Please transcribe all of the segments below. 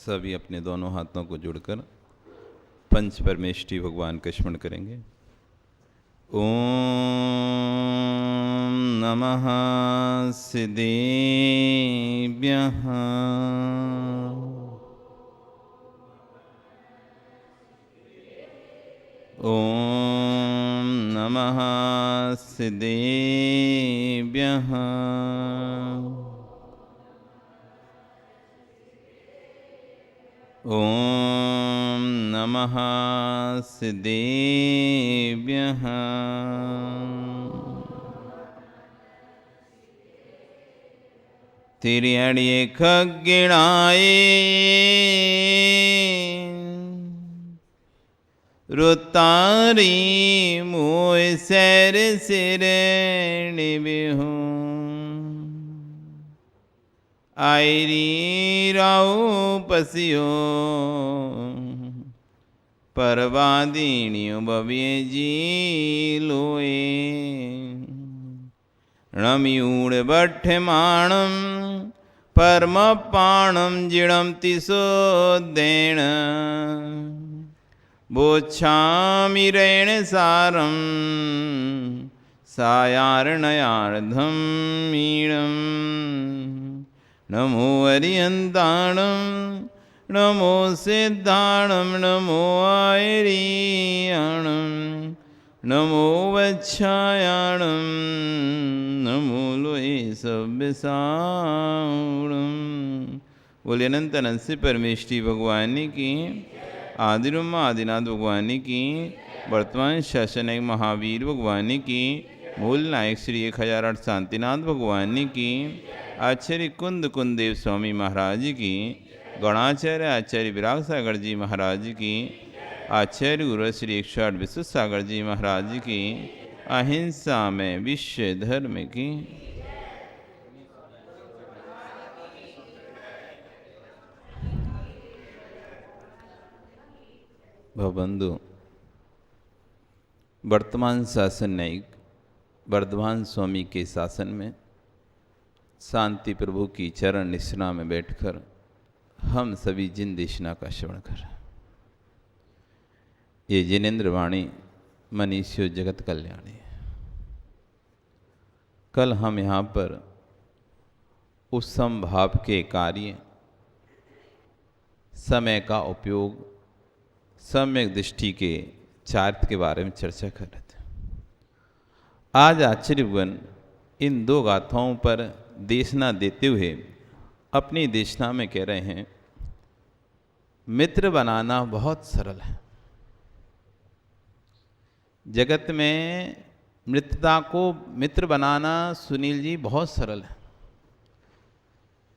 सभी अपने दोनों हाथों को जोड़कर पंच परमेष्टि भगवान का स्मरण करेंगे। ओम नमः सिद्धेभ्यः। ओम नमः सिद्धेभ्यः। ओम नमः सिद्धेभ्यः। तिर्यणि खग्गिणाय रुतारी मोय सैर सिर निबिहूं आयरी राउ पसियो परवादीनियो बबिये जी लोए णम्यूड़ बठ्ठमाणं परम पाणं जिणं तिसोद्देण बोच्छामिरेण सारं सायार्णयार्धं मीणं नमो अरियन्ताणं नमो सिद्धाणं नमो आयरीयाणं नमो वच्छायाणं नमो लोये सव्यसाणं। बोले अनंत अनंत से परमेष्टि भगवान की, आदिरुम आदिनाथ भगवान की, वर्तमान शासन एक महावीर भगवान की, मूल नायक श्री 1008 शांतिनाथ भगवान की, आचार्य कुंद कुंदेव स्वामी महाराज की, गणाचार्य आचार्य विराग सागर जी महाराज की, आचार्य गुरु श्री 108 विश्व सागर जी महाराज की, अहिंसा में विश्व धर्म की। भवबंधु, वर्तमान शासन न्यायिक वर्धमान स्वामी के शासन में शांति प्रभु की चरण निश्ना में बैठकर हम सभी जिन देशना का श्रवण कर, ये जिनेन्द्र वाणी मनीष्यो जगत कल्याणी। कल हम यहाँ पर उस समभाव के कार्य, समय का उपयोग, सम्यक दृष्टि के चारित्र के बारे में चर्चा कर रहे थे। आज आचार्यगण इन दो गाथाओं पर देशना देते हुए अपनी देशना में कह रहे हैं, मित्र बनाना बहुत सरल है। जगत में मित्रता को मित्र बनाना सुनील जी बहुत सरल है,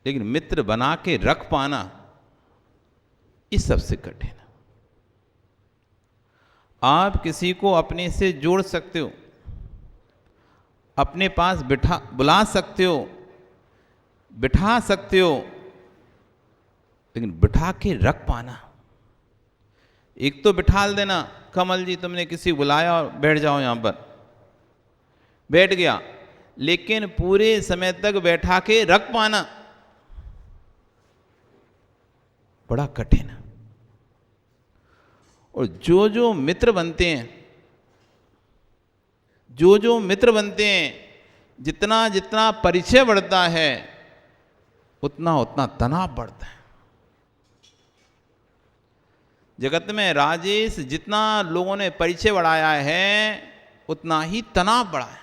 लेकिन मित्र बना के रख पाना इस सबसे कठिन है। आप किसी को अपने से जोड़ सकते हो, अपने पास बुला सकते हो, बिठा सकते हो, लेकिन बिठा के रख पाना, एक तो बिठाल देना, कमल जी तुमने किसी बुलाया और बैठ जाओ यहाँ पर, बैठ गया, लेकिन पूरे समय तक बैठा के रख पाना बड़ा कठिन है। और जो जो मित्र बनते हैं, जो मित्र बनते हैं, जितना जितना परिचय बढ़ता है उतना उतना तनाव बढ़ता है। जगत में राजेश जितना लोगों ने परिचय बढ़ाया है उतना ही तनाव बढ़ा है।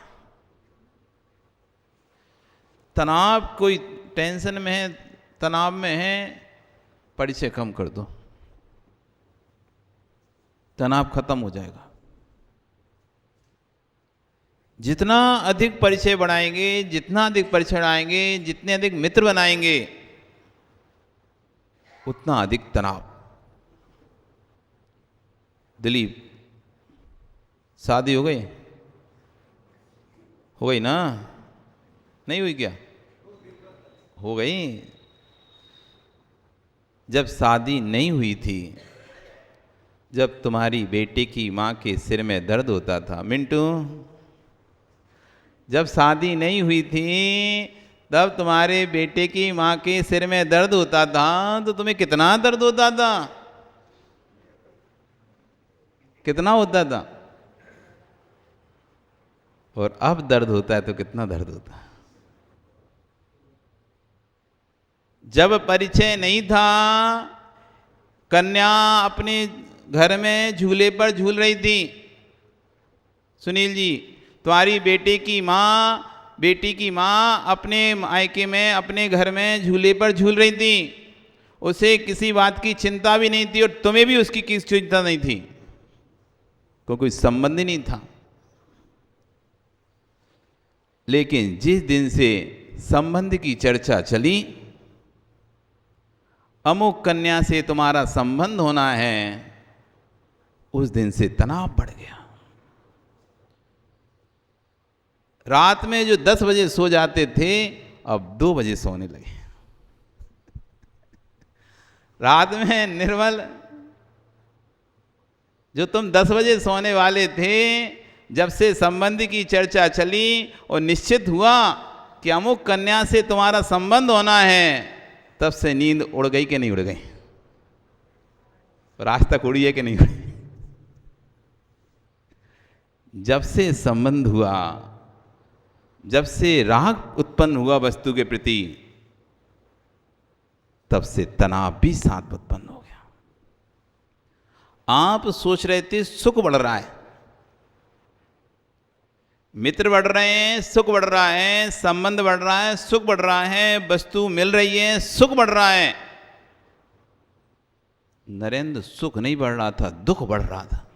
तनाव, कोई टेंशन में है, तनाव में है, परिचय कम कर दो, तनाव खत्म हो जाएगा। जितना अधिक परिचय बढ़ाएंगे, जितना अधिक परिचय बढ़ाएंगे, जितने अधिक मित्र बनाएंगे, उतना अधिक तनाव। दिलीप, शादी हो गई? हो गई ना? नहीं हुई क्या? हो गई। जब शादी नहीं हुई थी, जब तुम्हारी बेटे की माँ के सिर में दर्द होता था, मिंटू, जब शादी नहीं हुई थी तब तुम्हारे बेटे की माँ के सिर में दर्द होता था तो तुम्हें कितना दर्द होता था, कितना होता था, और अब दर्द होता है तो कितना दर्द होता है। जब परिचय नहीं था, कन्या अपने घर में झूले पर झूल रही थी। सुनील जी, तुम्हारी बेटी की माँ अपने मायके में अपने घर में झूले पर झूल रही थी, उसे किसी बात की चिंता भी नहीं थी और तुम्हें भी उसकी किसी चिंता नहीं थी, कोई संबंध ही नहीं था। लेकिन जिस दिन से संबंध की चर्चा चली, अमुक कन्या से तुम्हारा संबंध होना है, उस दिन से तनाव बढ़ गया। रात में जो 10 बजे सो जाते थे अब 2 बजे सोने लगे। रात में निर्मल, जो तुम 10 बजे सोने वाले थे, जब से संबंध की चर्चा चली और निश्चित हुआ कि अमुक कन्या से तुम्हारा संबंध होना है, तब से नींद उड़ गई कि नहीं उड़ गई? रात तक उड़ी है कि नहीं उड़ी? जब से संबंध हुआ, जब से राग उत्पन्न हुआ वस्तु के प्रति, तब से तनाव भी साथ उत्पन्न हो गया। आप सोच रहे थे सुख बढ़ रहा है, मित्र बढ़ रहे हैं, सुख बढ़ रहा है, संबंध बढ़ रहा है, सुख बढ़ रहा है, वस्तु मिल रही है, सुख बढ़ रहा है। नरेंद्र, सुख नहीं बढ़ रहा था, दुख बढ़ रहा था।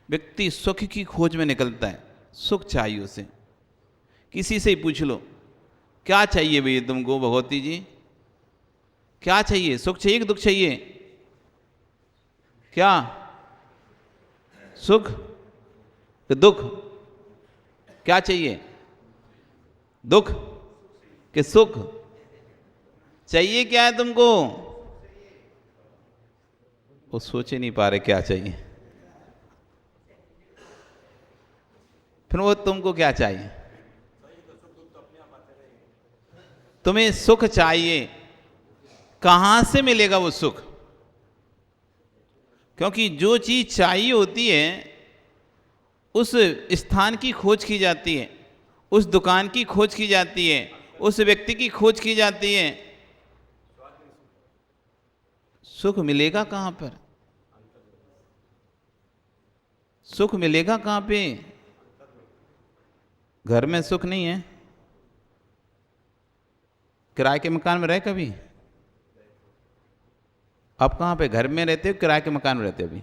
व्यक्ति सुख की खोज में निकलता है, सुख चाहिए उसे। किसी से ही पूछ लो, क्या चाहिए भैया तुमको भगवती जी, क्या चाहिए? सुख चाहिए कि दुख चाहिए? क्या सुख कि दुख? क्या चाहिए, दुख कि सुख? चाहिए क्या है तुमको? वो सोच ही नहीं पा रहे क्या चाहिए। फिर वो तुमको क्या चाहिए? तुम्हें सुख चाहिए, कहां से मिलेगा वो सुख? क्योंकि जो चीज चाहिए होती है उस स्थान की खोज की जाती है, उस दुकान की खोज की जाती है, उस व्यक्ति की खोज की जाती है। सुख मिलेगा कहां पर? सुख मिलेगा कहां पे? घर में सुख नहीं है। किराए के मकान में रहे कभी? अब कहां पे, घर में रहते हो, किराए के मकान में रहते हो? अभी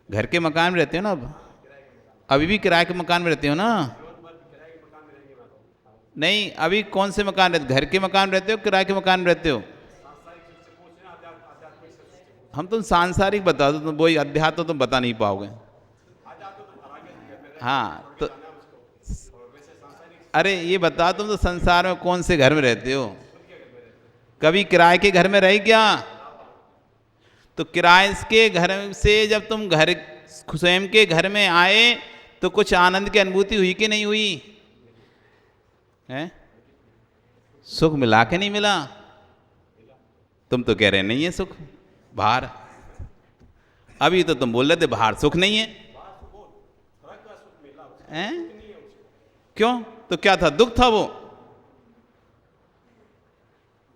घर के मकान में रहते हो ना? अब अभी भी किराए के मकान में रहते हो ना? नहीं, अभी कौन से मकान रहते? घर के मकान रहते हो, किराए के मकान में रहते हो? हम तुम सांसारिक बता दो, तुम वही अध्यात्म तुम बता नहीं पाओगे। हाँ तो अरे ये बता, तुम तो संसार में कौन से घर में रहते हो? कभी किराए के घर में रहे क्या? तो किराए के घर से जब तुम घर स्वयं के घर में आए तो कुछ आनंद की अनुभूति हुई कि नहीं हुई है? सुख मिला के नहीं मिला? तुम तो कह रहे नहीं है सुख बाहर। अभी तो तुम बोल रहे थे बाहर सुख नहीं है, हैं? क्यों? तो क्या था, दुख था वो?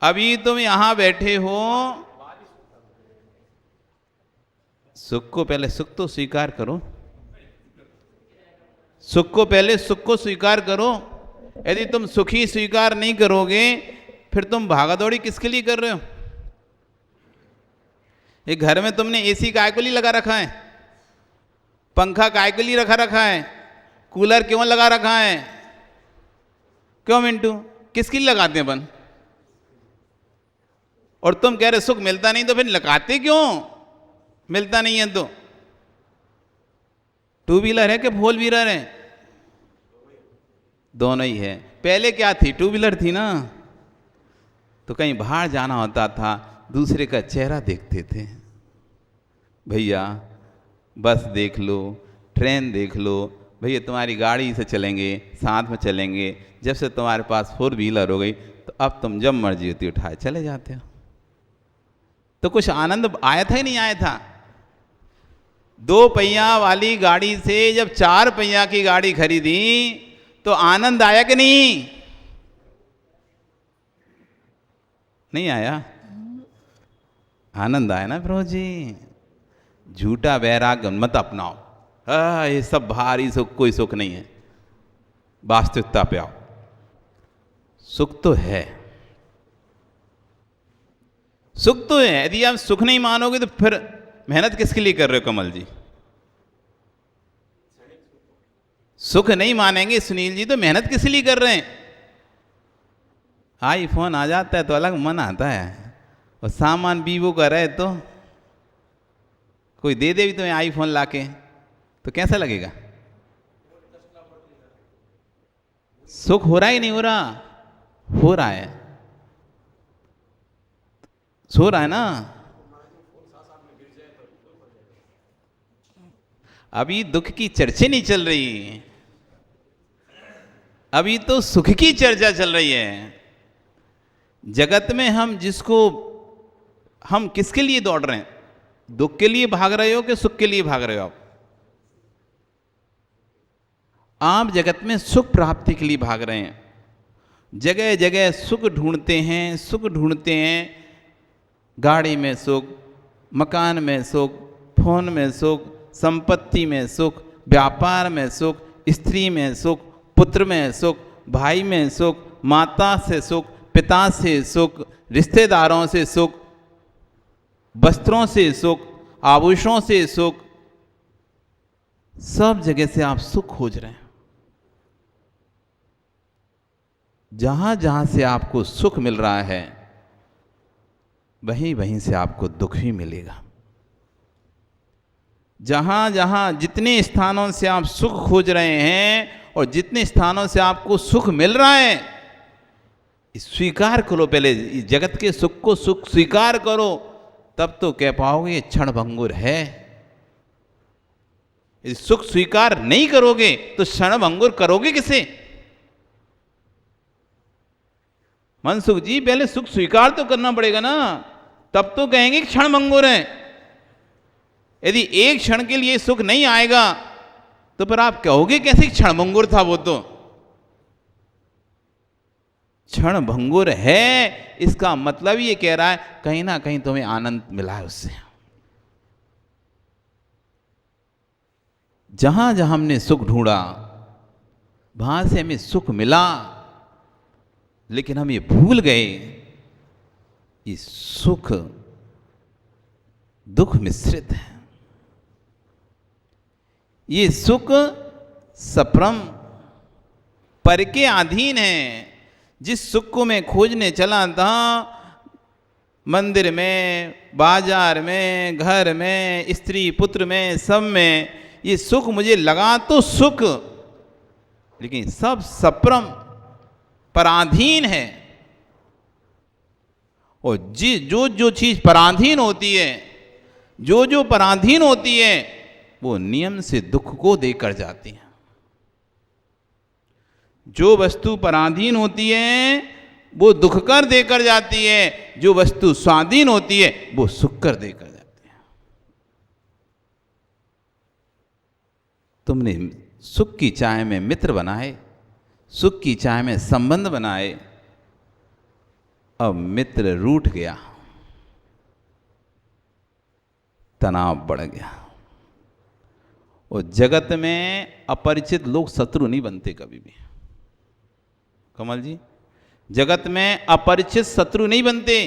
अभी तुम यहां बैठे हो, सुख को पहले सुख तो स्वीकार करो, सुख को पहले सुख को स्वीकार करो। यदि तुम सुखी स्वीकार नहीं करोगे फिर तुम भागादौड़ी किसके लिए कर रहे हो? ये घर में तुमने एसी काय को लिए लगा रखा है? पंखा काय के लिए रखा है? कूलर क्यों लगा रखा है? क्यों मिंटू, किसके लिए लगाते हैं अपन? और तुम कह रहे सुख मिलता नहीं, तो फिर लगाते क्यों? मिलता नहीं है तो 2 व्हीलर है कि 4 व्हीलर है? दोनों ही है। पहले क्या थी, 2 व्हीलर थी ना, तो कहीं बाहर जाना होता था, दूसरे का चेहरा देखते थे। भैया बस देख लो, ट्रेन देख लो, भैया तुम्हारी गाड़ी से चलेंगे, साथ में चलेंगे, जब से तुम्हारे पास 4 व्हीलर हो गई तो अब तुम जब मर्जी होती उठाए चले जाते हो। तो कुछ आनंद आया था ही नहीं आया था? 2 पहिया वाली गाड़ी से जब 4 पहिया की गाड़ी खरीदी तो आनंद आया कि नहीं? नहीं आया? आनंद आया ना प्रभु जी। झूठा वैराग्य मत अपनाओ। ये सब भारी सुख, कोई सुख नहीं है। वास्तविकता पे आओ। सुख तो है, सुख तो है। यदि आप सुख नहीं मानोगे तो फिर मेहनत किसके लिए कर रहे हो कमल जी? सुख नहीं मानेंगे सुनील जी तो मेहनत किस लिए कर रहे हैं? आईफोन आ जाता है तो अलग मन आता है, और सामान वीवो का रहे तो कोई दे दे भी तुम्हें आईफोन लाके तो कैसा लगेगा? सुख हो रहा है नहीं हो रहा? हो रहा है, सो रहा है ना। अभी दुख की चर्चा नहीं चल रही, अभी तो सुख की चर्चा चल रही है। जगत में हम किसके लिए दौड़ रहे हैं? दुख के लिए भाग रहे हो कि सुख के लिए भाग रहे हो? आप जगत में सुख प्राप्ति के लिए भाग रहे हैं। जगह जगह सुख ढूंढते हैं, सुख ढूंढते हैं। गाड़ी में सुख, मकान में सुख, फोन में सुख, संपत्ति में सुख, व्यापार में सुख, स्त्री में सुख, पुत्र में सुख, भाई में सुख, माता से सुख, पिता से सुख, रिश्तेदारों से सुख, वस्त्रों से सुख, आभूषणों से सुख, सब जगह से आप सुख खोज रहे हैं। जहां जहां से आपको सुख मिल रहा है वहीं वहीं से आपको दुख भी मिलेगा। जहां जहां जितने स्थानों से आप सुख खोज रहे हैं और जितने स्थानों से आपको सुख मिल रहा है, स्वीकार करो। पहले इस जगत के सुख को सुख स्वीकार करो, तब तो कह पाओगे ये क्षण भंगुर है। यदि सुख स्वीकार नहीं करोगे तो क्षण भंगुर करोगे किसे? मनसुख जी पहले सुख स्वीकार तो करना पड़ेगा ना, तब तो कहेंगे क्षण भंगुर है। यदि एक क्षण के लिए सुख नहीं आएगा तो फिर आप कहोगे कैसे क्षण भंगुर था? वो तो क्षण भंगुर है, इसका मतलब ये कह रहा है कहीं ना कहीं तुम्हें आनंद मिला है उससे। जहां जहां हमने सुख ढूंढा वहां से हमें सुख मिला, लेकिन हम ये भूल गए ये सुख दुख मिश्रित है। ये सुख सप्रम पर के अधीन है। जिस सुख को मैं खोजने चला था, मंदिर में, बाजार में, घर में, स्त्री पुत्र में, सब में ये सुख मुझे लगा तो सुख, लेकिन सब सप्रम पराधीन है। और जो जो चीज पराधीन होती है, जो जो पराधीन होती है, वो नियम से दुख को देकर जाती है। जो वस्तु पराधीन होती है वो दुख कर देकर जाती है, जो वस्तु स्वाधीन होती है वो सुख कर देकर जाती है। तुमने सुख की चाह में मित्र बनाए, सुख की चाह में संबंध बनाए, अब मित्र रूठ गया, तनाव बढ़ गया। और जगत में अपरिचित लोग शत्रु नहीं बनते कभी भी। कमल जी, जगत में अपरिचित शत्रु नहीं बनते।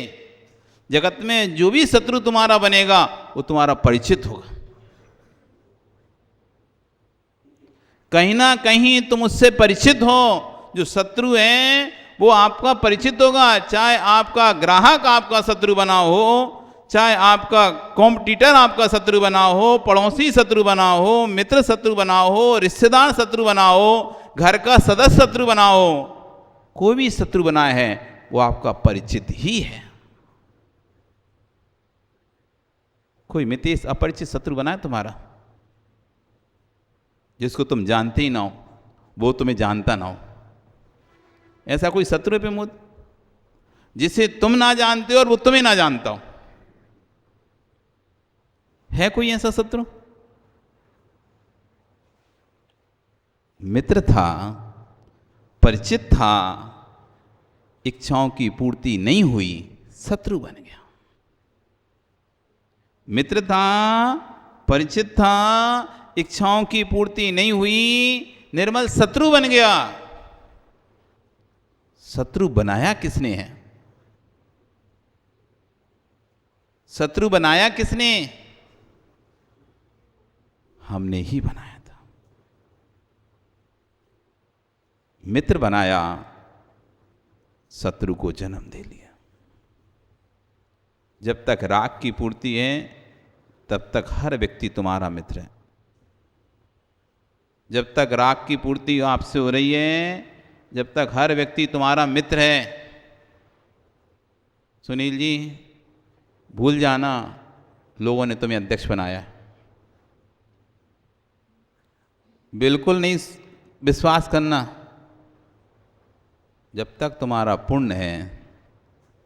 जगत में जो भी शत्रु तुम्हारा बनेगा वो तुम्हारा परिचित होगा। कहीं ना कहीं तुम उससे परिचित हो। जो शत्रु है वो आपका परिचित होगा। चाहे आपका ग्राहक आपका शत्रु बना हो, चाहे आपका कॉम्पिटिटर आपका शत्रु बना हो, पड़ोसी शत्रु बना हो, मित्र शत्रु बना हो, रिश्तेदार शत्रु बना हो, घर का सदस्य शत्रु बना हो, कोई भी शत्रु बना है वो आपका परिचित ही है। कोई मितेश अपरिचित शत्रु बना है तुम्हारा? जिसको तुम जानते ही ना हो, वो तुम्हें जानता ना हो। ऐसा कोई शत्रु है प्रमोद जिसे तुम ना जानते हो और वो तुम्हें ना जानता हो? है कोई ऐसा शत्रु? मित्र था, परिचित था, इच्छाओं की पूर्ति नहीं हुई, शत्रु बन गया। मित्र था, परिचित था, इच्छाओं की पूर्ति नहीं हुई, निर्मल शत्रु बन गया। शत्रु बनाया किसने है? शत्रु बनाया किसने? हमने ही बनाया था। मित्र बनाया, शत्रु को जन्म दे लिया। जब तक राग की पूर्ति है तब तक हर व्यक्ति तुम्हारा मित्र है। जब तक राग की पूर्ति आपसे हो रही है, जब तक हर व्यक्ति तुम्हारा मित्र है। सुनील जी, भूल जाना लोगों ने तुम्हें अध्यक्ष बनाया, बिल्कुल नहीं विश्वास करना। जब तक तुम्हारा पुण्य है,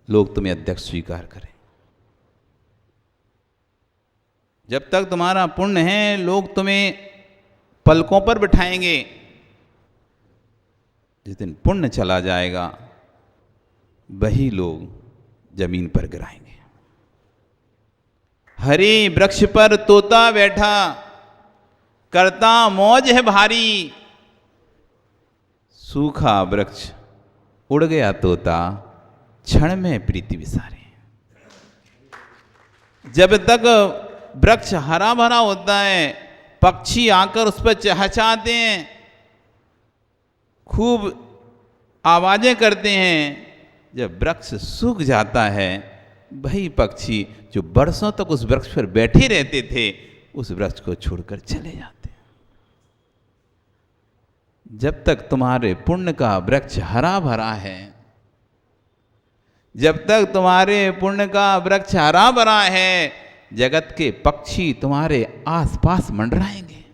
लोग तुम्हें अध्यक्ष स्वीकार करें। जब तक तुम्हारा पुण्य है, लोग तुम्हें पलकों पर बिठाएंगे। जिस दिन पुण्य चला जाएगा, वही लोग जमीन पर गिराएंगे। हरे वृक्ष पर तोता बैठा, करता मौज है भारी। सूखा वृक्ष, उड़ गया तोता, क्षण में प्रीति विसारे। जब तक वृक्ष हरा भरा होता है, पक्षी आकर उस पर चहचहाते हैं, खूब आवाजें करते हैं। जब वृक्ष सूख जाता है, वही पक्षी जो बरसों तक उस वृक्ष पर बैठे रहते थे, उस वृक्ष को छोड़कर चले जाते हैं। जब तक तुम्हारे पुण्य का वृक्ष हरा भरा है, जब तक तुम्हारे पुण्य का वृक्ष हरा भरा है, जगत के पक्षी तुम्हारे आसपास मंडराएंगे।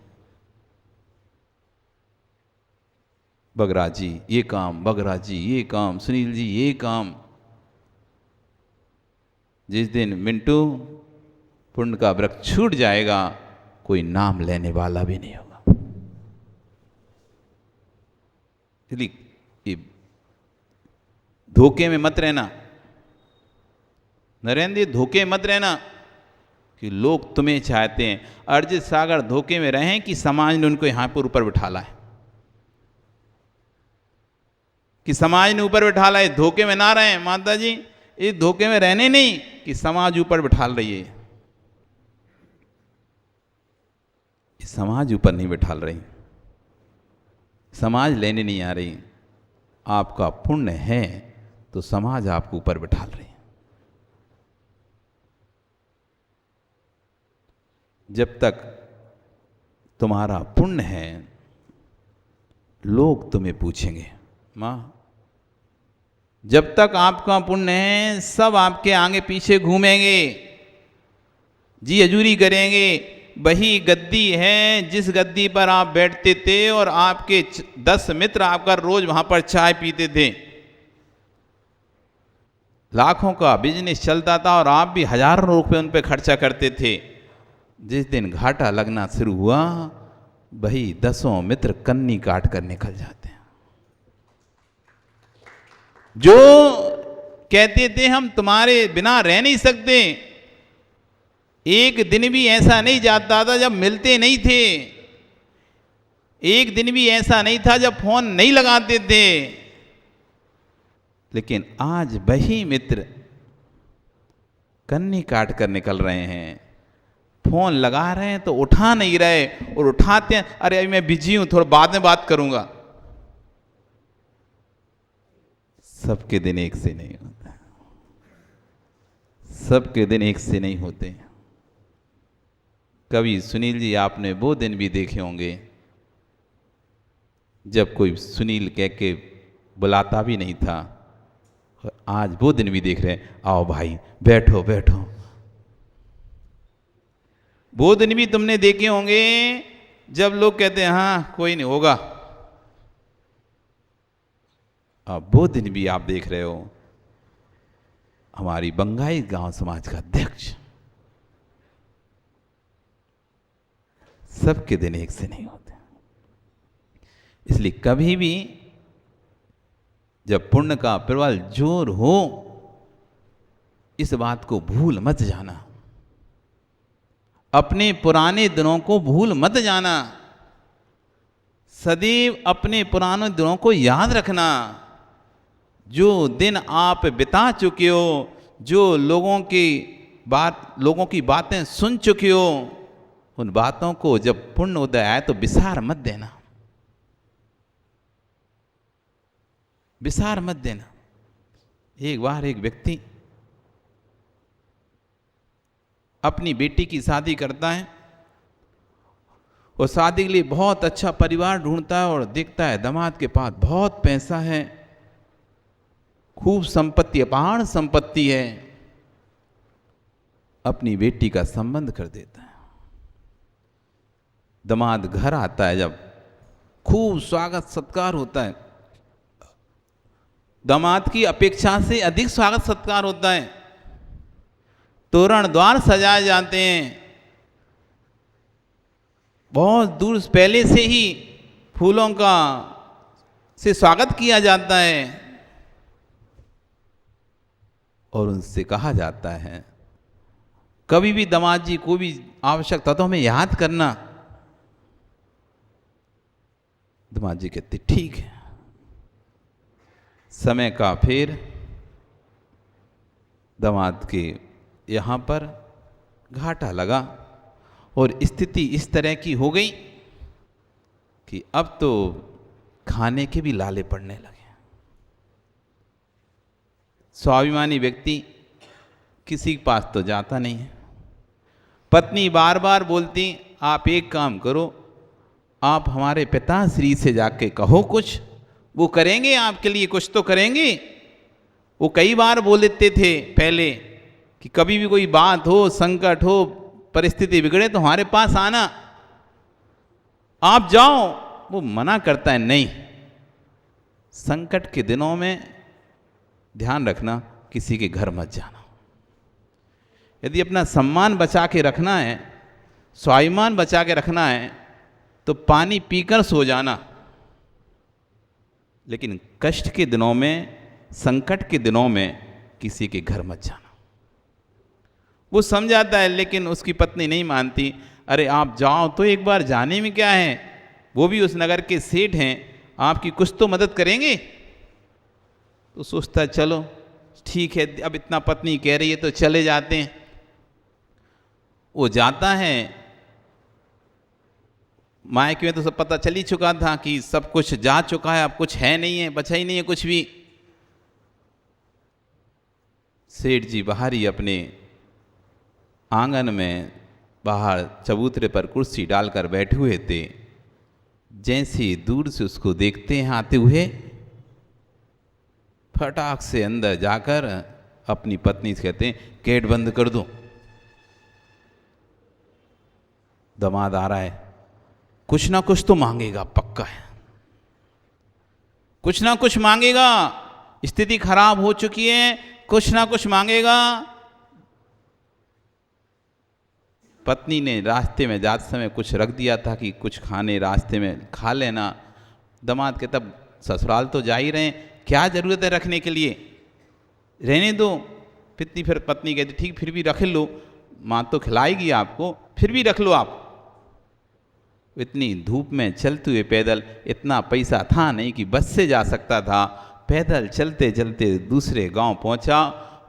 बगराज जी ये काम, बगराज जी ये काम, सुनील जी ये काम। जिस दिन मिंटू पुण्य का वृक्ष छूट जाएगा, कोई नाम लेने वाला भी नहीं होगा। इसलिए धोखे में मत रहना नरेंद्र, धोखे मत रहना कि लोग तुम्हें चाहते हैं। अरिजीत सागर धोखे में रहें कि समाज ने उनको यहां पर ऊपर बिठाला है, कि समाज ने ऊपर बिठाला है। धोखे में ना रहें माता जी, इस धोखे में रहने नहीं कि समाज ऊपर बिठाल रही है। समाज ऊपर नहीं बिठाल रही, समाज लेने नहीं आ रही। आपका पुण्य है तो समाज आपको ऊपर बिठाल रही है। जब तक तुम्हारा पुण्य है, लोग तुम्हें पूछेंगे। मां, जब तक आपका पुण्य है, सब आपके आगे पीछे घूमेंगे, जी हजूरी करेंगे। वही गद्दी है जिस गद्दी पर आप बैठते थे और आपके 10 मित्र आपका रोज वहां पर चाय पीते थे। लाखों का बिजनेस चलता था और आप भी हजारों रुपए उन पर खर्चा करते थे। जिस दिन घाटा लगना शुरू हुआ, वही 10 मित्र कन्नी काट कर निकल जाते हैं। जो कहते थे हम तुम्हारे बिना रह नहीं सकते, एक दिन भी ऐसा नहीं जाता था जब मिलते नहीं थे। एक दिन भी ऐसा नहीं था जब फोन नहीं लगाते थे। लेकिन आज वही मित्र कन्नी काट कर निकल रहे हैं, फोन लगा रहे हैं तो उठा नहीं रहे, और उठाते हैं, अरे अभी मैं बिजी हूं, थोड़ा बाद में बात करूंगा। सबके दिन एक से नहीं होता, सबके दिन एक से नहीं होते। कभी सुनील जी आपने वो दिन भी देखे होंगे जब कोई सुनील कह के बुलाता भी नहीं था, और आज वो दिन भी देख रहे हैं, आओ भाई बैठो बैठो। वो दिन भी तुमने देखे होंगे जब लोग कहते हैं हाँ कोई नहीं होगा, अब वो दिन भी आप देख रहे हो हमारी बंगाई गांव समाज का अध्यक्ष, सबके दिन एक से नहीं होते। इसलिए कभी भी जब पुण्य का प्रबल जोर हो, इस बात को भूल मत जाना, अपने पुराने दिनों को भूल मत जाना, सदैव अपने पुराने दिनों को याद रखना। जो दिन आप बिता चुके हो, जो लोगों की बातें सुन चुके हो, उन बातों को जब पुण्य उदय आए तो विसार मत देना, विसार मत देना। एक बार एक व्यक्ति अपनी बेटी की शादी करता है और शादी के लिए बहुत अच्छा परिवार ढूंढता है और देखता है दामाद के पास बहुत पैसा है, खूब संपत्ति, अपार संपत्ति है, अपनी बेटी का संबंध कर देता है। दामाद घर आता है, जब खूब स्वागत सत्कार होता है, दामाद की अपेक्षा से अधिक स्वागत सत्कार होता है, तोरण द्वार सजाए जाते हैं, बहुत दूर पहले से ही फूलों का से स्वागत किया जाता है और उनसे कहा जाता है कभी भी दामाद जी को भी आवश्यकता तो हमें याद करना। दामाद जी कहते ठीक है। समय का फिर दामाद के यहाँ पर घाटा लगा और स्थिति इस तरह की हो गई कि अब तो खाने के भी लाले पड़ने लगे। स्वाभिमानी व्यक्ति किसी के पास तो जाता नहीं है। पत्नी बार बार बोलती आप एक काम करो, आप हमारे पिताश्री से जाके कहो कुछ, वो करेंगे आपके लिए, कुछ तो करेंगे। वो कई बार बोल देते थे पहले कि कभी भी कोई बात हो, संकट हो, परिस्थिति बिगड़े तो हमारे पास आना, आप जाओ। वो मना करता है नहीं, संकट के दिनों में ध्यान रखना किसी के घर मत जाना। यदि अपना सम्मान बचा के रखना है, स्वाभिमान बचा के रखना है तो पानी पीकर सो जाना, लेकिन कष्ट के दिनों में, संकट के दिनों में किसी के घर मत जाना। वो समझाता है लेकिन उसकी पत्नी नहीं मानती। अरे आप जाओ तो, एक बार जाने में क्या है, वो भी उस नगर के सेठ हैं, आपकी कुछ तो मदद करेंगे। तो सोचता है चलो ठीक है, अब इतना पत्नी कह रही है तो चले जाते हैं। वो जाता है, मायके में तो सब पता चल ही चुका था कि सब कुछ जा चुका है, अब कुछ है नहीं है, बचा ही नहीं है कुछ भी। सेठ जी बाहर ही अपने आंगन में बाहर चबूतरे पर कुर्सी डालकर बैठे हुए थे। जैसे ही दूर से उसको देखते हैं आते हुए, फटाक से अंदर जाकर अपनी पत्नी से कहते हैं गेट बंद कर दो, दामाद आ रहा है, कुछ ना कुछ तो मांगेगा, पक्का है, कुछ ना कुछ मांगेगा, स्थिति खराब हो चुकी है, कुछ ना कुछ मांगेगा। पत्नी ने रास्ते में जाते समय कुछ रख दिया था कि कुछ खाने रास्ते में खा लेना। दामाद के तब ससुराल तो जा ही रहे हैं, क्या जरूरत है रखने के लिए, रहने दो। फिर पत्नी कहती ठीक फिर भी रख लो, माँ तो खिलाएगी आपको, फिर भी रख लो आप। इतनी धूप में चलते हुए पैदल, इतना पैसा था नहीं कि बस से जा सकता था, पैदल चलते चलते दूसरे गांव पहुंचा।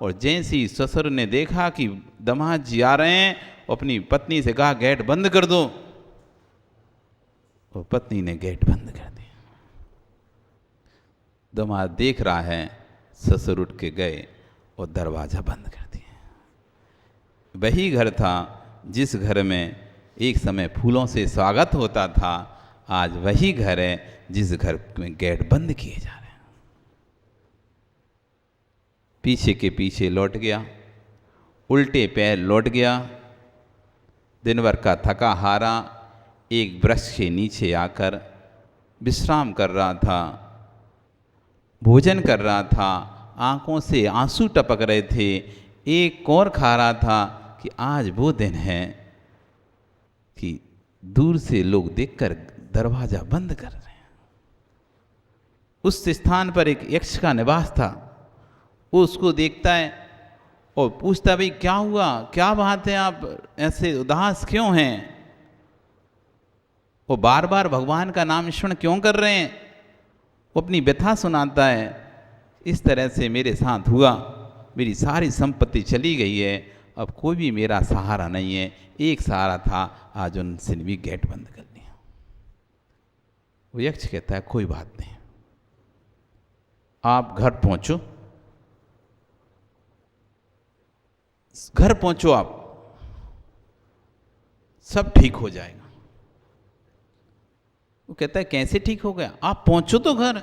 और जैसे ही ससुर ने देखा कि दामाद जी आ रहे हैं, अपनी पत्नी से कहा गेट बंद कर दो। और पत्नी ने गेट बंद कर दिया। दामाद देख रहा है, ससुर उठ के गए और दरवाजा बंद कर दिया। वही घर था जिस घर में एक समय फूलों से स्वागत होता था, आज वही घर है जिस घर में गेट बंद किए जा रहे हैं। पीछे के पीछे लौट गया, उल्टे पैर लौट गया, दिन भर का थका हारा एक वृक्ष के नीचे आकर विश्राम कर रहा था, भोजन कर रहा था, आंखों से आंसू टपक रहे थे, एक और खा रहा था कि आज वो दिन है कि दूर से लोग देखकर दरवाजा बंद कर रहे हैं। उस स्थान पर एक यक्ष का निवास था। वो उसको देखता है और पूछता, भाई क्या हुआ, क्या बात है, आप ऐसे उदास क्यों हैं? वो बार बार भगवान का नाम स्मरण क्यों कर रहे हैं? वो अपनी व्यथा सुनाता है, इस तरह से मेरे साथ हुआ, मेरी सारी संपत्ति चली गई है, अब कोई भी मेरा सहारा नहीं है, एक सहारा था, आज उनसे भी गेट बंद कर दिया। वो यक्ष कहता है, कोई बात नहीं, आप घर पहुंचो, घर पहुंचो, आप सब ठीक हो जाएगा। वो कहता है, कैसे ठीक हो गया? आप पहुंचो तो घर।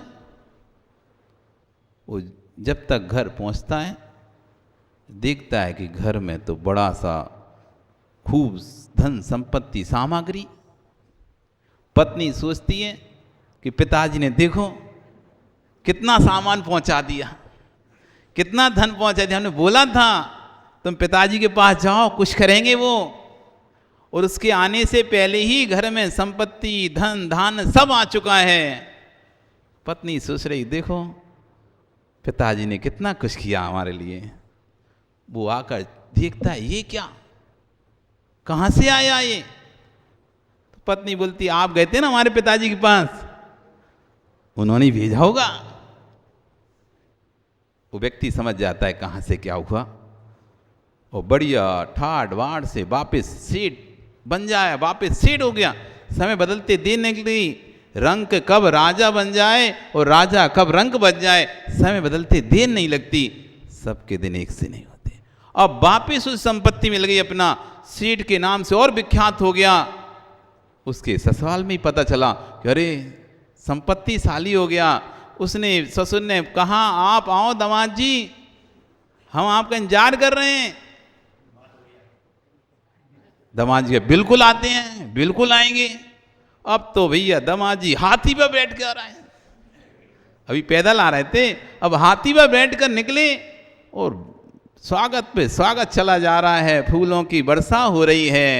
वो जब तक घर पहुंचता है, देखता है कि घर में तो बड़ा सा खूब धन संपत्ति सामग्री। पत्नी सोचती है कि पिताजी ने देखो कितना सामान पहुंचा दिया, कितना धन पहुंचा दिया, हमने बोला था तुम पिताजी के पास जाओ, कुछ करेंगे वो। और उसके आने से पहले ही घर में संपत्ति, धन धान सब आ चुका है। पत्नी सोच रही, देखो पिताजी ने कितना कुछ किया हमारे लिए। वो आकर देखता है, ये क्या, कहाँ से आया ये? तो पत्नी बोलती, आप गए थे ना हमारे पिताजी के पास, उन्होंने भेजा होगा। वो व्यक्ति समझ जाता है कहाँ से क्या हुआ, और बढ़िया ठाट वाट से वापस सेठ बन जाए, वापस सेठ हो गया। समय बदलते दिन निकली, रंक कब राजा बन जाए और राजा कब रंक बन जाए, समय बदलते देर नहीं लगती, सबके दिन एक से नहीं होते। अब वापिस उस संपत्ति मिल गई, अपना सेठ के नाम से और विख्यात हो गया। उसके ससुराल में ही पता चला कि अरे संपत्तिशाली हो गया। उसने, ससुर ने कहा, आप आओ दामाद जी, हम आपका इंतजार कर रहे हैं। दामाद जी बिल्कुल आते हैं, बिल्कुल आएंगे। अब तो भैया दामाद जी हाथी पर बैठ कर आ रहे हैं, अभी पैदल आ रहे थे, अब हाथी पर बैठ कर निकले और स्वागत पे स्वागत चला जा रहा है, फूलों की वर्षा हो रही है।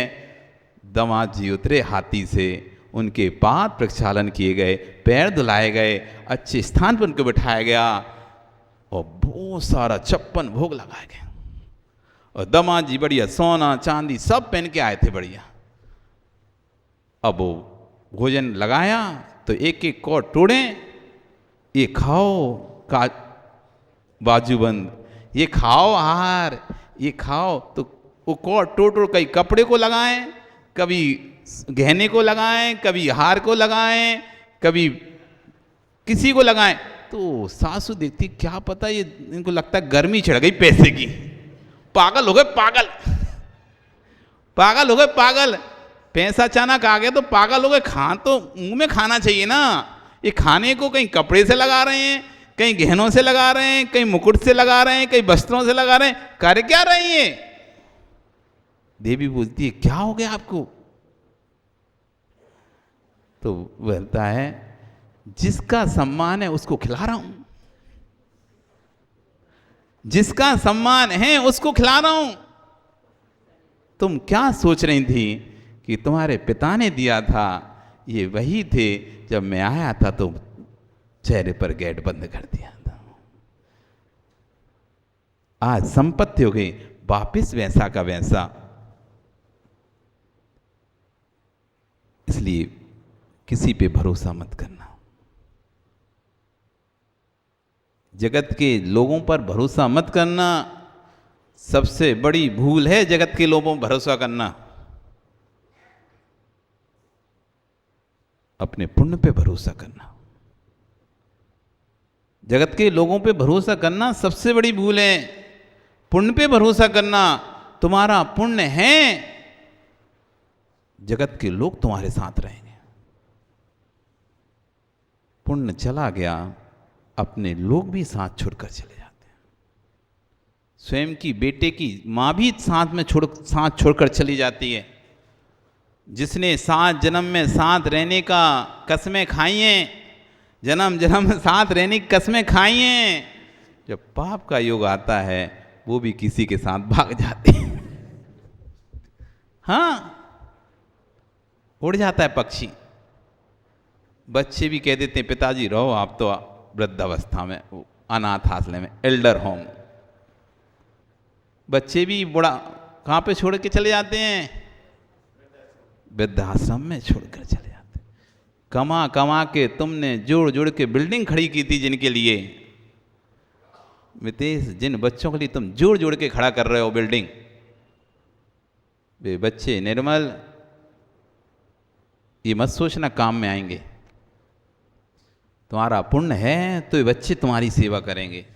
दामाद जी उतरे हाथी से, उनके पाद प्रक्षालन किए गए, पैर धुलाए गए, अच्छे स्थान पर उनको बिठाया गया और बहुत सारा 56 भोग लगाए गए। और दामाद जी बढ़िया सोना चांदी सब पहन के आए थे बढ़िया। अब वो भोजन लगाया तो एक एक को तोड़े, ये खाओ का बाजूबंद, ये खाओ आहार, ये खाओ। तो वो को टोटो कई कपड़े को लगाएं, कभी गहने को लगाएं, कभी हार को लगाएं, कभी किसी को लगाएं। तो सासू देखती, क्या पता ये इनको लगता है गर्मी चढ़ गई पैसे की, पागल हो गए, पागल पागल हो गए, पागल। पैसा अचानक आ गया तो पागल हो गए। खा तो मुंह में खाना चाहिए ना, ये खाने को कहीं कपड़े से लगा रहे हैं, कहीं गहनों से लगा रहे हैं, कहीं मुकुट से लगा रहे हैं, कहीं वस्त्रों से लगा रहे हैं, कर क्या रही है? देवी पूछती है, क्या हो गया आपको? तो बोलता है, जिसका सम्मान है उसको खिला रहा हूं, जिसका सम्मान है उसको खिला रहा हूं। तुम क्या सोच रही थी कि तुम्हारे पिता ने दिया था? ये वही थे, जब मैं आया था तो चेहरे पर गेट बंद कर दिया था। आज संपत्ति हो गई, वापिस वैसा का वैसा। इसलिए किसी पे भरोसा मत करना। जगत के लोगों पर भरोसा मत करना, सबसे बड़ी भूल है जगत के लोगों पर भरोसा करना। अपने पुण्य पे भरोसा करना। जगत के लोगों पे भरोसा करना सबसे बड़ी भूल है। पुण्य पे भरोसा करना, तुम्हारा पुण्य है, जगत के लोग तुम्हारे साथ रहेंगे। पुण्य चला गया, अपने लोग भी साथ छोड़कर चले जाते हैं। स्वयं की बेटे की मां भी साथ छोड़कर चली जाती है। जिसने 7 जन्म में साथ रहने का कसमें खाई हैं, जन्म जन्म में साथ रहने की कसमें खाई हैं, जब पाप का योग आता है वो भी किसी के साथ भाग जाते हैं। हाँ, उड़ जाता है पक्षी। बच्चे भी कह देते हैं पिताजी रहो आप तो वृद्धावस्था में, अनाथ आश्रम में, एल्डर होम। बच्चे भी बुढ़ा कहाँ पे छोड़ के चले जाते हैं? वृद्धाश्रम में छोड़कर चले जाते हैं। कमा कमा के तुमने जोड़ जोड़ के बिल्डिंग खड़ी की थी जिनके लिए, मितेश, जिन बच्चों के लिए तुम जोड़ जोड़ के खड़ा कर रहे हो बिल्डिंग, वे बच्चे निर्मल, ये मत सोचना काम में आएंगे। तुम्हारा पुण्य है तो ये बच्चे तुम्हारी सेवा करेंगे,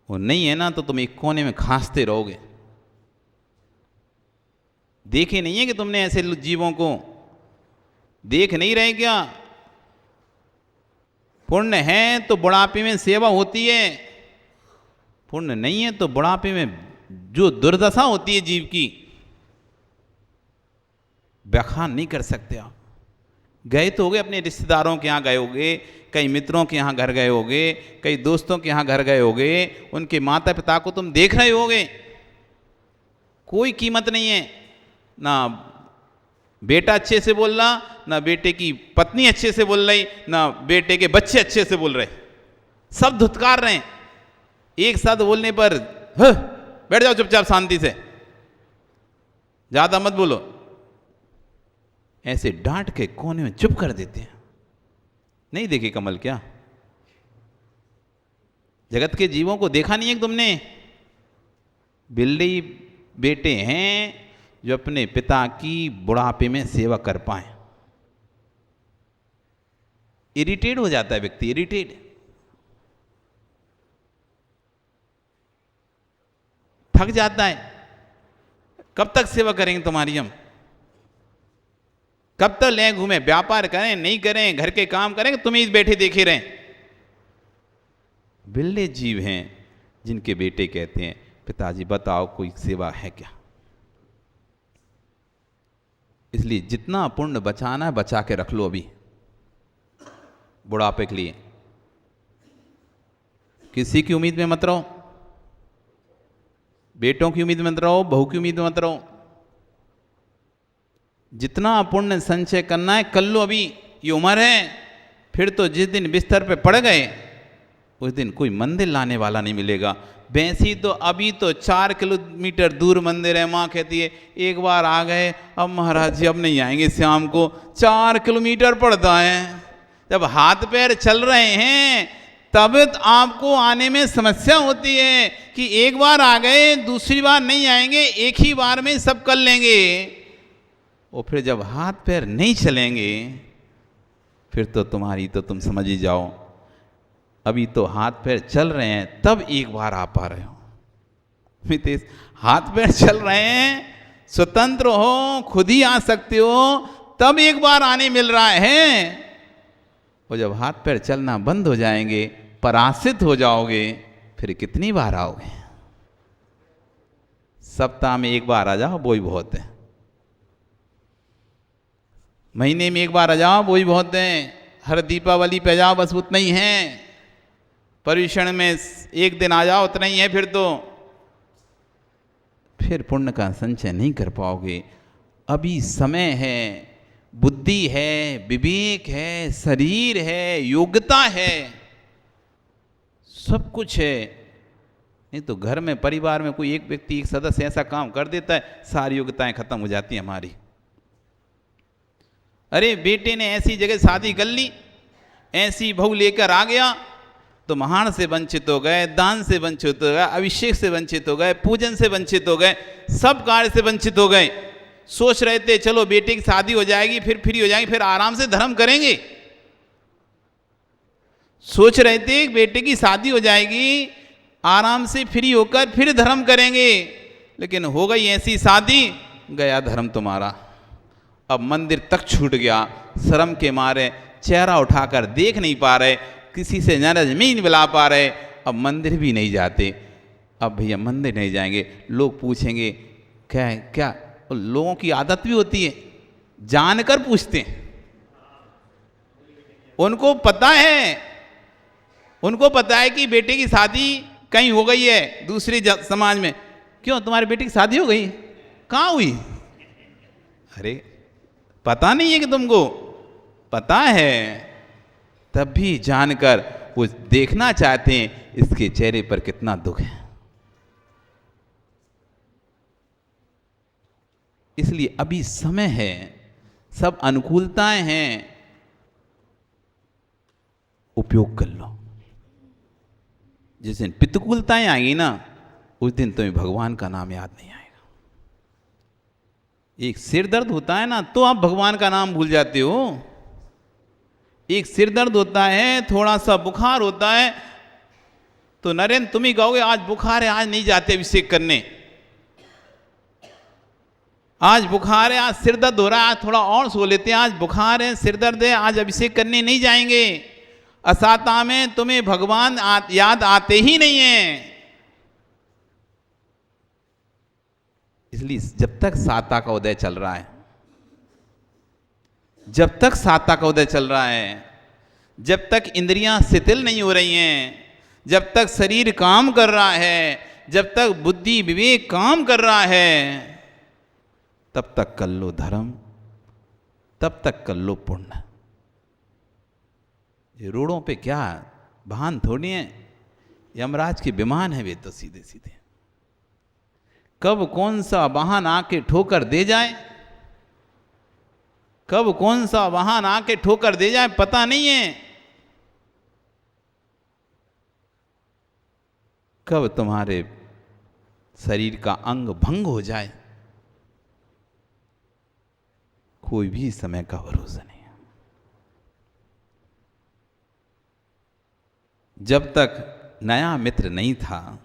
वो नहीं है ना तो तुम एक कोने में खांसते रहोगे। देखे नहीं है कि तुमने ऐसे जीवों को देख नहीं रहे क्या? पुण्य है तो बुढ़ापे में सेवा होती है, पुण्य नहीं है तो बुढ़ापे में जो दुर्दशा होती है जीव की, व्याख्यान नहीं कर सकते आप। गए तो होगे अपने रिश्तेदारों के यहाँ गए होगे, कई मित्रों के यहाँ घर गए होगे, कई दोस्तों के यहाँ घर गए होगे, उनके माता पिता को तुम देख रहे होगे। कोई कीमत नहीं है, ना बेटा अच्छे से बोल रहा, ना बेटे की पत्नी अच्छे से बोल रही, ना बेटे के बच्चे अच्छे से बोल रहे, सब धुतकार रहे हैं। एक साथ बोलने पर बैठ जाओ चुपचाप शांति से, ज्यादा मत बोलो, ऐसे डांट के कोने में चुप कर देते हैं। नहीं देखे कमल क्या? जगत के जीवों को देखा नहीं है तुमने? बिल्ली बेटे हैं जो अपने पिता की बुढ़ापे में सेवा कर पाए। इरिटेट हो जाता है व्यक्ति, इरिटेट, थक जाता है। कब तक सेवा करेंगे तुम्हारी हम? कब तक लें घूमे, व्यापार करें नहीं करें, घर के काम करें, तुम्हें बैठे देखे रहें? बिल्ले जीव हैं जिनके बेटे कहते हैं पिताजी बताओ कोई सेवा है क्या? इसलिए जितना पुण्य बचाना है बचा के रख लो अभी बुढ़ापे के लिए। किसी की उम्मीद में मत रहो, बेटों की उम्मीद में मत रहो, बहू की उम्मीद में मत रहो। जितना पुण्य संचय करना है कर लो अभी, ये उम्र है। फिर तो जिस दिन बिस्तर पे पड़ गए उस दिन कोई मंदिर लाने वाला नहीं मिलेगा। भैंसी तो अभी तो 4 किलोमीटर दूर मंदिर है, माँ कहती है एक बार आ गए अब महाराज जी अब नहीं आएंगे, शाम को 4 किलोमीटर पड़ता है। जब हाथ पैर चल रहे हैं तब आपको आने में समस्या होती है कि एक बार आ गए दूसरी बार नहीं आएंगे, एक ही बार में सब कर लेंगे। और फिर जब हाथ पैर नहीं चलेंगे फिर तो तुम्हारी तो तुम समझ ही जाओ। अभी तो हाथ पैर चल रहे हैं तब एक बार आ पा रहे हो। मितेश, हाथ पैर चल रहे हैं, स्वतंत्र हो, खुद ही आ सकते हो, तब एक बार आने मिल रहा है। और जब हाथ पैर चलना बंद हो जाएंगे, परासित हो जाओगे, फिर कितनी बार आओगे? सप्ताह में एक बार आ जाओ वो ही बहुत है, महीने में एक बार आ जाओ वो ही बहुत है, हर दीपावली पे जाओ बस उतना ही है, पर्युषण में एक दिन आ जाओ उतना ही है। फिर पुण्य का संचय नहीं कर पाओगे। अभी समय है, बुद्धि है, विवेक है, शरीर है, योग्यता है, सब कुछ है। नहीं तो घर में परिवार में कोई एक व्यक्ति एक सदस्य ऐसा काम कर देता है, सारी योग्यताएं खत्म हो जाती हैं हमारी। अरे बेटे ने ऐसी जगह शादी कर ली, ऐसी बहू लेकर आ गया तो महान से वंचित हो गए, दान से वंचित हो गए, अभिषेक से वंचित हो गए, पूजन से वंचित हो गए, सब कार्य से वंचित हो गए। सोच रहे थे चलो बेटे की शादी हो जाएगी, फिर फ्री हो जाएगी, फिर आराम से धर्म करेंगे। सोच रहे थे बेटे की शादी हो जाएगी, आराम से फ्री होकर फिर धर्म करेंगे, लेकिन हो गई ऐसी शादी, गया धर्म तुम्हारा। अब मंदिर तक छूट गया, शर्म के मारे चेहरा उठाकर देख नहीं पा रहे, किसी से नाराज नहीं मिला पा रहे, अब मंदिर भी नहीं जाते। अब भैया मंदिर नहीं जाएंगे, लोग पूछेंगे क्या क्या और लोगों की आदत भी होती है, जानकर पूछते हैं। उनको पता है कि बेटे की शादी कहीं हो गई है दूसरे समाज में। क्यों, तुम्हारे बेटे की शादी हो गई? कहाँ हुई? अरे पता नहीं है कि तुमको पता है, तब भी जानकर वो देखना चाहते हैं इसके चेहरे पर कितना दुख है। इसलिए अभी समय है, सब अनुकूलताएं हैं, उपयोग कर लो। जिस दिन प्रतिकूलताएं आएंगी ना, उस दिन तुम्हें भगवान का नाम याद नहीं आएगा। एक सिर दर्द होता है ना, तो आप भगवान का नाम भूल जाते हो। एक सिर दर्द होता है, थोड़ा सा बुखार होता है, तो नरेंद्र तुम ही कहोगे आज बुखार है, आज नहीं जाते अभिषेक करने। आज बुखार है, आज सिर दर्द हो रहा है, आज थोड़ा और सो लेते हैं, आज बुखार है, सिर दर्द है, आज अभिषेक करने नहीं जाएंगे। असाता में तुम्हें भगवान याद आते ही नहीं है। इसलिए जब तक साता का उदय चल रहा है, जब तक साता का उदय चल रहा है, जब तक इंद्रियां शिथिल नहीं हो रही हैं, जब तक शरीर काम कर रहा है, जब तक बुद्धि विवेक काम कर रहा है, तब तक कर लो धर्म, तब तक कर लो पुण्य। ये रोड़ों पे क्या वाहन थोड़ी है, यमराज के विमान है वे तो सीधे सीधे। कब कौन सा वाहन आके ठोकर दे जाए, कब कौन सा वाहन आके ठोकर दे जाए पता नहीं है। कब तुम्हारे शरीर का अंग भंग हो जाए, कोई भी समय का भरोसा नहीं है। जब तक नया मित्र नहीं था,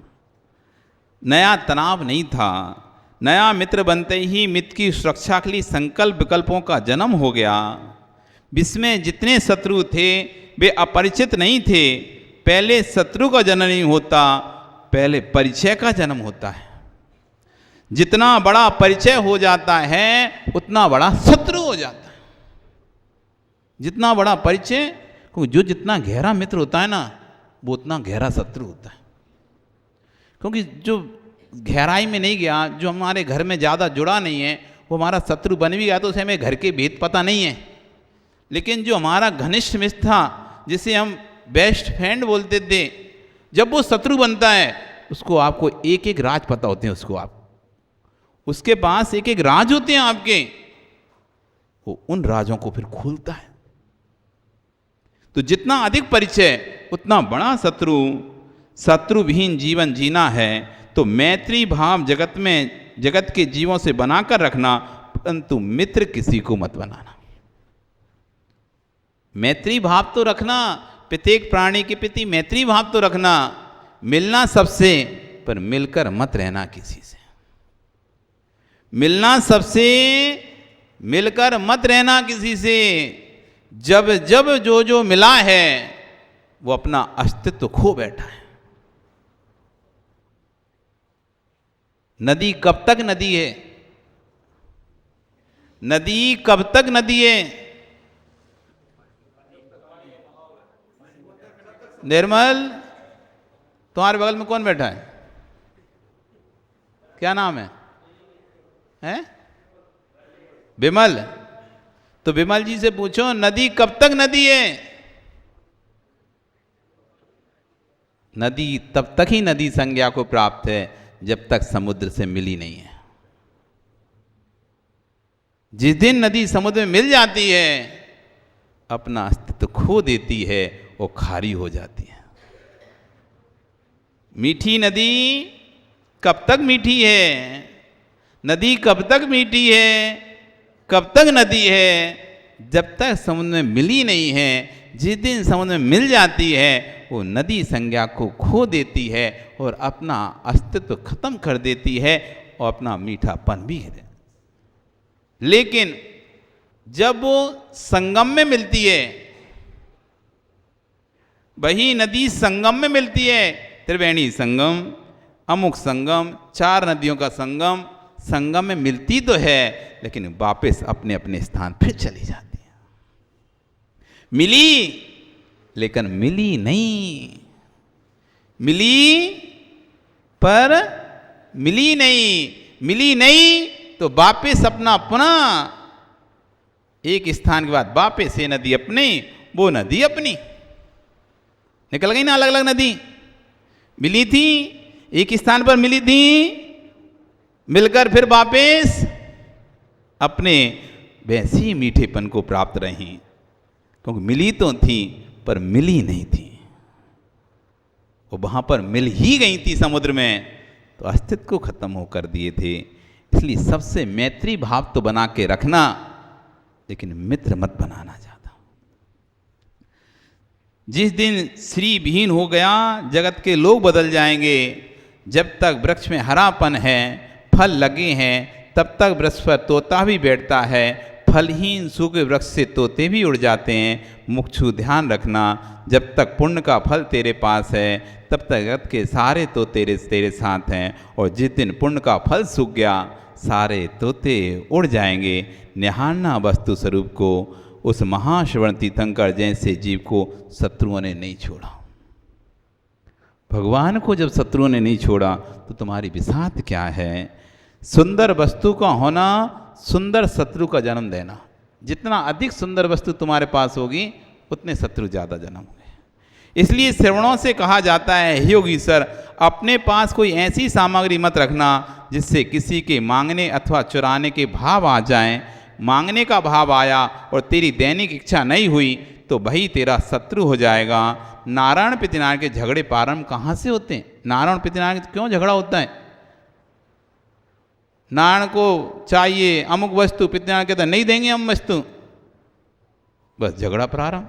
नया तनाव नहीं था, नया मित्र बनते ही मित्र की सुरक्षा के लिए संकल्प विकल्पों का जन्म हो गया। विश्व में जितने शत्रु थे वे अपरिचित नहीं थे। पहले शत्रु का जन्म नहीं होता, पहले परिचय का जन्म होता है। जितना बड़ा परिचय हो जाता है उतना बड़ा शत्रु हो जाता है। जितना बड़ा परिचय, क्योंकि जो जितना गहरा मित्र होता है ना, वो उतना गहरा शत्रु होता है। क्योंकि जो गहराई में नहीं गया, जो हमारे घर में ज़्यादा जुड़ा नहीं है, वो हमारा शत्रु बन भी गया तो उसे हमें घर के भेद पता नहीं है। लेकिन जो हमारा घनिष्ठ मित्र था, जिसे हम बेस्ट फ्रेंड बोलते थे, जब वो शत्रु बनता है उसको आपको एक एक राज पता होते हैं। उसके पास एक एक राज होते हैं आपके, वो उन राजों को फिर खोलता है। तो जितना अधिक परिचय उतना बड़ा शत्रु। शत्रुविहीन जीवन जीना है तो मैत्री भाव जगत के जीवों से बनाकर रखना, परंतु मित्र किसी को मत बनाना। मैत्री भाव तो रखना, प्रत्येक प्राणी के प्रति मैत्री भाव तो रखना। मिलना सबसे, पर मिलकर मत रहना किसी से। मिलना सबसे, मिलकर मत रहना किसी से। जब जब जो मिला है वो अपना अस्तित्व खो बैठा है। नदी कब तक नदी है? नदी कब तक नदी है? निर्मल, तुम्हारे बगल में कौन बैठा है? क्या नाम है? हैं? विमल। तो विमल जी से पूछो नदी कब तक नदी है? नदी तब तक ही नदी संज्ञा को प्राप्त है जब तक समुद्र से मिली नहीं है। जिस दिन नदी समुद्र में मिल जाती है, अपना अस्तित्व खो देती है, वो खारी हो जाती है। मीठी नदी कब तक मीठी है? नदी कब तक मीठी है? कब तक नदी है? जब तक समुद्र में मिली नहीं है। जिस दिन समुद्र में मिल जाती है वो नदी संज्ञा को खो देती है और अपना अस्तित्व खत्म कर देती है और अपना मीठापन भी है। लेकिन जब वो संगम में मिलती है, वही नदी संगम में मिलती है, त्रिवेणी संगम, अमुक संगम, 4 नदियों का संगम, संगम में मिलती तो है, लेकिन वापस अपने अपने स्थान फिर चली जाती है। मिली लेकिन मिली नहीं, मिली पर मिली नहीं, मिली नहीं तो वापस अपना पुनः एक स्थान के बाद वापस ये नदी अपनी, वो नदी अपनी, निकल गई ना अलग अलग नदी। मिली थी एक स्थान पर, मिली थी, मिलकर फिर वापस अपने वैसे ही मीठेपन को प्राप्त रही, क्योंकि मिली तो थी पर मिली नहीं थी। वो वहां पर मिल ही गई थी समुद्र में, तो अस्तित्व को खत्म होकर दिए थे। इसलिए सबसे मैत्री भाव तो बना के रखना, लेकिन मित्र मत बनाना ज्यादा। जिस दिन श्री विहीन हो गया, जगत के लोग बदल जाएंगे। जब तक वृक्ष में हरापन है, फल लगे हैं, तब तक वृक्ष पर तोता भी बैठता है। फलहीन सूखे वृक्ष से तोते भी उड़ जाते हैं। मुक्षु ध्यान रखना, जब तक पुण्य का फल तेरे पास है, तब तक जगत के सारे तो तेरे साथ हैं। और जिस दिन पुण्य का फल सूख गया, सारे तोते उड़ जाएंगे। निहारना वस्तु स्वरूप को, उस महाश्रवण तीर्थंकर जैसे जीव को शत्रुओं ने नहीं छोड़ा। भगवान को जब शत्रुओं ने नहीं छोड़ा, तो तुम्हारी विषाद क्या है? सुंदर वस्तु का होना, सुंदर शत्रु का जन्म देना। जितना अधिक सुंदर वस्तु तुम्हारे पास होगी, उतने शत्रु ज़्यादा जन्म होंगे। इसलिए श्रवणों से कहा जाता है, हे योगी सर, अपने पास कोई ऐसी सामग्री मत रखना जिससे किसी के मांगने अथवा चुराने के भाव आ जाएं। मांगने का भाव आया और तेरी दैनिक इच्छा नहीं हुई, तो वही तेरा शत्रु हो जाएगा। नारायण पितृनारायण के झगड़े प्रारंभ कहाँ से होते हैं? नारायण पितृनारायण क्यों झगड़ा होता है? नारायण को चाहिए अमुक वस्तु, पितृनारायण कहते नहीं देंगे हम वस्तु, बस झगड़ा प्रारंभ।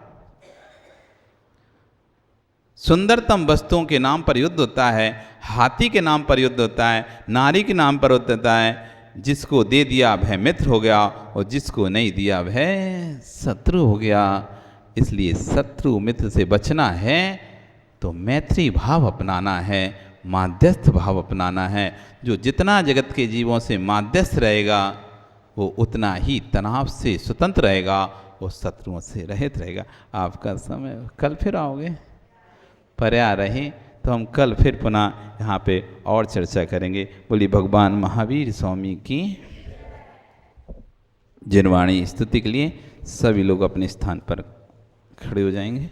सुंदरतम वस्तुओं के नाम पर युद्ध होता है, हाथी के नाम पर युद्ध होता है, नारी के नाम पर युद्ध होता है। जिसको दे दिया वह मित्र हो गया, और जिसको नहीं दिया वह शत्रु हो गया। इसलिए शत्रु मित्र से बचना है तो मैत्री भाव अपनाना है, माध्यस्थ भाव अपनाना है। जो जितना जगत के जीवों से माध्यस्थ रहेगा, वो उतना ही तनाव से स्वतंत्र रहेगा, वो शत्रुओं से रहित रहेगा। आपका समय, कल फिर आओगे? पर्या रहे तो हम कल फिर पुनः यहाँ पे और चर्चा करेंगे। बोलिए भगवान महावीर स्वामी की। जिनवाणी स्तुति के लिए सभी लोग अपने स्थान पर खड़े हो जाएंगे।